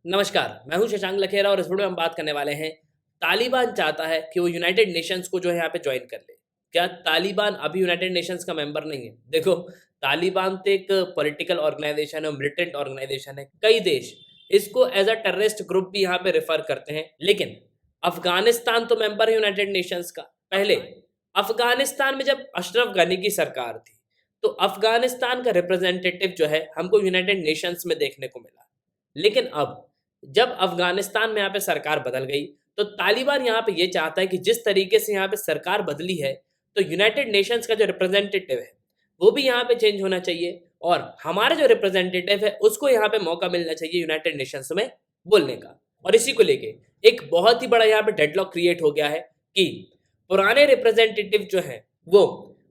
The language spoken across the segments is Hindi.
नमस्कार, मैं हूं शशांक लखेरा और इस वीडियो में हम बात करने वाले हैं। तालिबान चाहता है कि वो यूनाइटेड नेशंस को जो है यहाँ पे ज्वाइन कर ले। क्या तालिबान अभी यूनाइटेड नेशंस का मेंबर नहीं है? देखो, तालिबान तो एक पॉलिटिकल ऑर्गेनाइजेशन है, मिलिटेंट ऑर्गेनाइजेशन है। कई देश इसको एज अ टेररिस्ट ग्रुप भी यहाँ पे रेफर करते हैं। लेकिन अफगानिस्तान तो मेंबर है यूनाइटेड नेशंस का। पहले अफगानिस्तान में जब अशरफ गनी की सरकार थी, तो अफगानिस्तान का रिप्रेजेंटेटिव जो है हमको यूनाइटेड नेशंस में देखने को मिला। लेकिन अब जब अफगानिस्तान में यहाँ पे सरकार बदल गई, तो तालिबान यहाँ पे ये चाहता है कि जिस तरीके से यहाँ पे सरकार बदली है, तो यूनाइटेड नेशंस का जो रिप्रेजेंटेटिव है वो भी यहाँ पे चेंज होना चाहिए और हमारा जो रिप्रेजेंटेटिव है उसको यहाँ पे मौका मिलना चाहिए यूनाइटेड नेशंस में बोलने का। और इसी को लेके एक बहुत ही बड़ा यहाँ पे डेडलॉक क्रिएट हो गया है कि पुराने रिप्रेजेंटेटिव जो है वो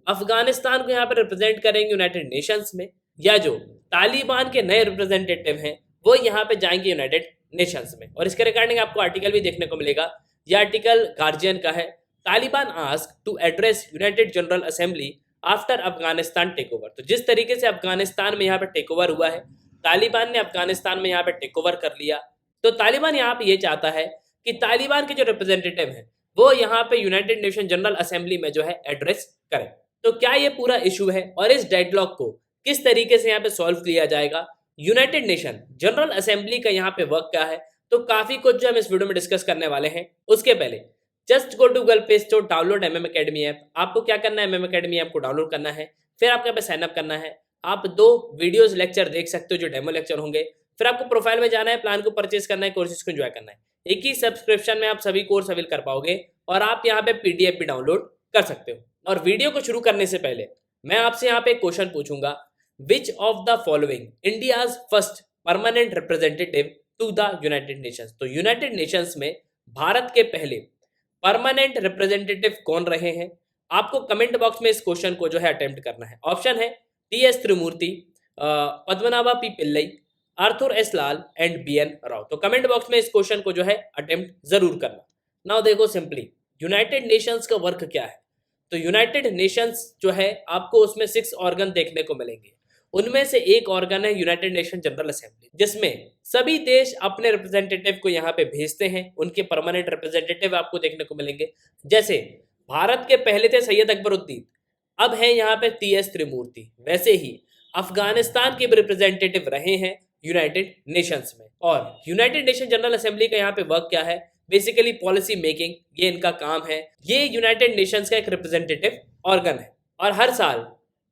अफगानिस्तान को यहाँ पे रिप्रेजेंट करेंगे यूनाइटेड नेशंस में, या जो तालिबान के नए रिप्रेजेंटेटिव हैं वो यहाँ पे जाएंगे यूनाइटेड नेशंस में। और इसके रिगार्डिंग आपको आर्टिकल भी देखने को मिलेगा। यह आर्टिकल गार्जियन का है। Taliban ask to address united general assembly after Afghanistan take over. तो जिस तरीके से अफगानिस्तान में यहाँ पे टेक ओवर हुआ है, तालिबान ने अफगानिस्तान में यहाँ पे टेक ओवर कर लिया, तो तालिबान यहाँ पे ये चाहता है कि तालिबान के जो रिप्रेजेंटेटिव हैं वो यहाँ पे यूनाइटेड नेशन जनरल असेंबली में जो है एड्रेस करें। तो क्या ये पूरा इशू है और इस डेडलॉक को किस तरीके से यहाँ पे सॉल्व किया जाएगा, यूनाइटेड नेशन जनरल असेंबली का यहाँ पे वर्क क्या है, तो काफी कुछ जो हम इस वीडियो में डिस्कस करने वाले हैं। उसके पहले just go to Google Play Store, download MM Academy app. आपको क्या करना है, एमएम एकेडमी ऐप को डाउनलोड करना है, फिर आपको यहाँ पे साइन अप करना है। आप 2 वीडियोस लेक्चर देख सकते हो जो डेमो लेक्चर होंगे। फिर आपको प्रोफाइल में जाना है, प्लान को परचेज करना है, कोर्सेज को एंजॉय करना है। एक ही सब्सक्रिप्शन में आप सभी कोर्स अवेल कर पाओगे और आप यहाँ पे पीडीएफ भी डाउनलोड कर सकते हो। और वीडियो को शुरू करने से पहले मैं आपसे यहाँ पे एक क्वेश्चन पूछूंगा, which of the following India's first permanent representative to the United Nations. तो यूनाइटेड नेशंस में भारत के पहले परमानेंट रिप्रेजेंटेटिव कौन रहे हैं? आपको कमेंट बॉक्स में इस क्वेश्चन को जो है अटेम्प्ट करना है। ऑप्शन है T.S.. Trimurti, Padmanabha P Pillai, Arthur S Lal and BN. Rao. तो कमेंट बॉक्स में इस क्वेश्चन को जो है अटेम्प्ट जरूर करना। नाउ देखो, सिंपली यूनाइटेड नेशंस का वर्क क्या है। तो यूनाइटेड नेशंस जो है आपको उसमें 6 ऑर्गन देखने को मिलेंगे। उनमें से एक ऑर्गन है यूनाइटेड नेशन जनरल असेंबली, जिसमें सभी देश अपने रिप्रेजेंटेटिव को यहाँ पे भेजते हैं। उनके परमानेंट रिप्रेजेंटेटिव आपको देखने को मिलेंगे। जैसे भारत के पहले थे सैयद अकबरुद्दीन, अब है यहाँ पे टी.एस. त्रिमूर्ति। वैसे ही अफगानिस्तान के भी रिप्रेजेंटेटिव रहे हैं यूनाइटेड नेशंस में। और यूनाइटेड नेशन जनरल असेंबली का यहाँ पे वर्क क्या है, बेसिकली पॉलिसी मेकिंग, ये इनका काम है। ये यूनाइटेड नेशंस का एक रिप्रेजेंटेटिव ऑर्गन है और हर साल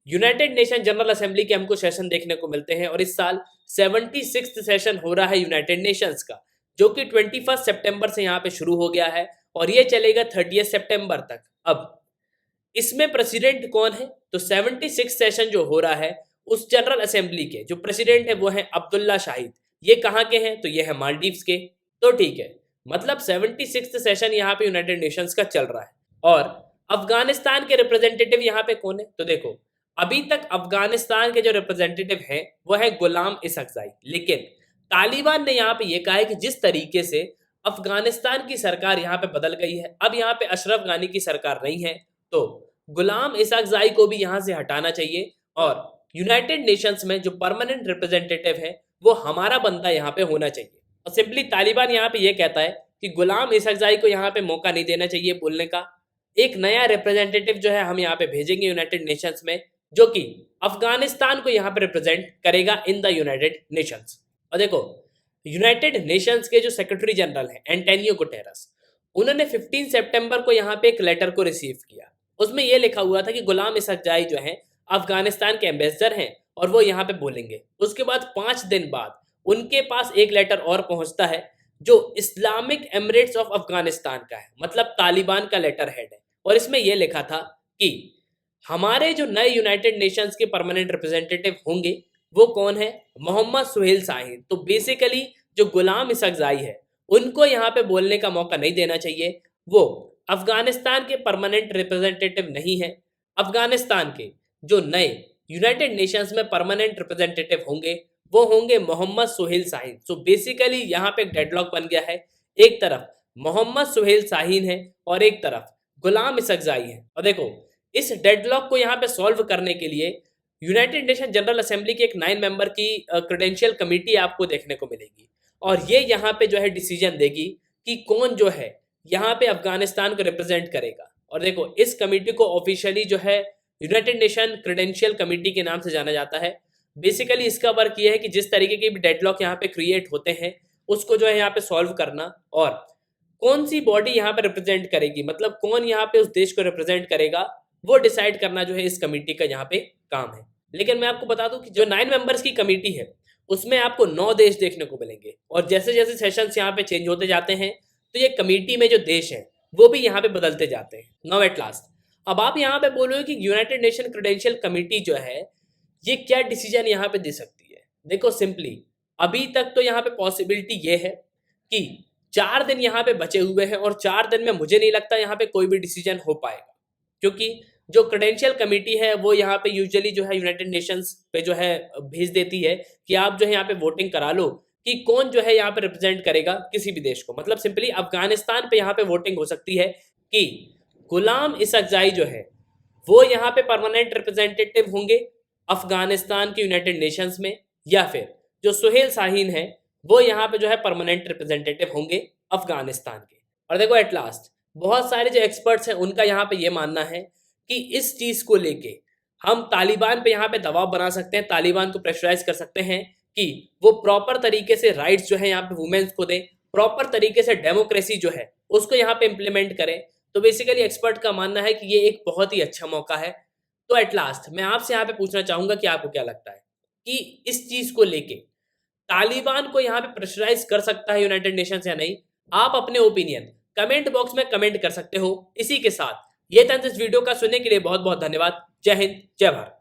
यूनाइटेड नेशन जनरल असेंबली के हमको सेशन देखने को मिलते हैं। और इस साल 76वां सेशन हो रहा है यूनाइटेड नेशंस का, जो कि 21 सितंबर से यहाँ पे शुरू हो गया है और ये चलेगा 30 सितंबर तक। अब इसमें प्रेसिडेंट कौन है? तो 76 सेशन जो हो रहा है उस जनरल असेंबली के जो प्रेसिडेंट है वो है अब्दुल्ला शाहिद। ये कहाँ के हैं? तो ये है मालदीव्स के। तो ठीक है, मतलब 76 सेशन यहाँ पे यूनाइटेड नेशंस का चल रहा है। और अफगानिस्तान के रिप्रेजेंटेटिव यहाँ पे कौन है? तो देखो, अभी तक अफगानिस्तान के जो रिप्रेजेंटेटिव हैं वो है गुलाम इसकजाई। लेकिन तालिबान ने यहाँ पे ये कहा है कि जिस तरीके से अफगानिस्तान की सरकार यहाँ पे बदल गई है, अब यहाँ पे अशरफ गानी की सरकार नहीं है, तो गुलाम इसकजाई को भी यहाँ से हटाना चाहिए और यूनाइटेड नेशंस में जो परमानेंट रिप्रेजेंटेटिव है वो हमारा बंदा यहाँ पे होना चाहिए। और सिंपली तालिबान यहाँ पे ये कहता है कि गुलाम इसकजाई को यहाँ पे मौका नहीं देना चाहिए बोलने का। एक नया रिप्रेजेंटेटिव जो है हम यहाँ पे भेजेंगे यूनाइटेड नेशंस में, जो कि अफगानिस्तान को यहाँ पे रिप्रेजेंट करेगा इन द यूनाइटेड नेशंस। और देखो, यूनाइटेड नेशंस के जो सेक्रेटरी जनरल हैं एंटोनियो गुटेरस, उन्होंने 15 सितंबर को यहाँ पे एक लेटर को रिसीव किया। उसमें यह लिखा हुआ था कि गुलाम इसकजाई जो है अफगानिस्तान के एम्बेसडर हैं और वो यहाँ पे बोलेंगे। उसके बाद 5 दिन बाद उनके पास एक लेटर और पहुंचता है जो इस्लामिक एमिरेट्स ऑफ अफगानिस्तान का है, मतलब तालिबान का लेटर हेड है। और इसमें यह लिखा था कि हमारे जो नए यूनाइटेड नेशंस के परमानेंट रिप्रेजेंटेटिव होंगे वो कौन है? मोहम्मद सुहेल शाहीन। तो बेसिकली जो गुलाम इसकजाई है उनको यहाँ पे बोलने का मौका नहीं देना चाहिए। वो अफगानिस्तान के परमानेंट रिप्रेजेंटेटिव नहीं है। अफगानिस्तान के जो नए यूनाइटेड नेशंस में परमानेंट रिप्रेजेंटेटिव होंगे वो होंगे मोहम्मद सुहेल शाहीन। सो बेसिकली यहाँ पे एक डेडलॉक बन गया है। एक तरफ मोहम्मद सुहेल शाहीन है और एक तरफ गुलाम इसकजाई है। और देखो, इस डेडलॉक को यहाँ पे सॉल्व करने के लिए यूनाइटेड नेशन जनरल असेंबली की एक 9 मेंबर की क्रेडेंशियल कमेटी आपको देखने को मिलेगी। और ये यहाँ पे जो है डिसीजन देगी कि कौन जो है यहाँ पे अफगानिस्तान को रिप्रेजेंट करेगा। और देखो इस कमेटी को ऑफिशियली जो है यूनाइटेड नेशन क्रेडेंशियल कमेटी के नाम से जाना जाता है। बेसिकली इसका वर्क ये है कि जिस तरीके के भी डेडलॉक यहाँ पे क्रिएट होते हैं उसको जो है यहाँ पे सॉल्व करना, और कौन सी बॉडी यहाँ पे रिप्रेजेंट करेगी, मतलब कौन यहाँ पे उस देश को रिप्रेजेंट करेगा, वो डिसाइड करना जो है इस कमेटी का यहाँ पे काम है। लेकिन मैं आपको बता दूं कि जो 9 मेंबर्स की कमेटी है उसमें आपको 9 देश देखने को मिलेंगे, और जैसे जैसे सेशंस यहाँ पे चेंज होते जाते हैं तो ये कमेटी में जो देश हैं वो भी यहाँ पे बदलते जाते हैं। नाउ एट लास्ट, अब आप यहाँ पे बोलोगे कि यूनाइटेड नेशन क्रेडेंशियल कमेटी जो है ये क्या डिसीजन यहाँ पे दे सकती है। देखो सिंपली अभी तक तो यहाँ पे पॉसिबिलिटी ये है कि 4 दिन यहाँ पे बचे हुए हैं, और 4 दिन में मुझे नहीं लगता यहाँ पे कोई भी डिसीजन हो पाएगा, क्योंकि जो क्रेडेंशियल कमेटी है वो यहाँ पे यूजुअली जो है यूनाइटेड नेशंस पे जो है भेज देती है कि आप जो है यहाँ पे वोटिंग करा लो कि कौन जो है यहाँ पे रिप्रेजेंट करेगा किसी भी देश को। मतलब सिंपली अफगानिस्तान पे यहाँ पे वोटिंग हो सकती है कि गुलाम इसकजाई जो है वो यहाँ पे परमानेंट रिप्रेजेंटेटिव होंगे अफगानिस्तान के यूनाइटेड नेशंस में, या फिर जो सुहेल शाहीन है वो यहाँ पे जो है परमानेंट रिप्रेजेंटेटिव होंगे अफगानिस्तान के। और देखो एट लास्ट बहुत सारे जो एक्सपर्ट्स हैं उनका यहाँ पे ये मानना है कि इस चीज को लेके हम तालिबान पे यहाँ पे दबाव बना सकते हैं, तालिबान को प्रेशराइज कर सकते हैं कि वो प्रॉपर तरीके से राइट्स जो है यहाँ पे वुमेन्स को दें, प्रॉपर तरीके से डेमोक्रेसी जो है उसको यहाँ पे इम्प्लीमेंट करें। तो बेसिकली एक्सपर्ट का मानना है कि ये एक बहुत ही अच्छा मौका है। तो एट लास्ट मैं आपसे यहाँ पे पूछना चाहूंगा कि आपको क्या लगता है कि इस चीज को लेके तालिबान को यहाँ पे प्रेशराइज कर सकता है यूनाइटेड नेशंस या नहीं? आप अपने ओपिनियन कमेंट बॉक्स में कमेंट कर सकते हो। इसी के साथ ये था इस वीडियो का सुनने के लिए बहुत बहुत धन्यवाद। जय हिंद, जय भारत।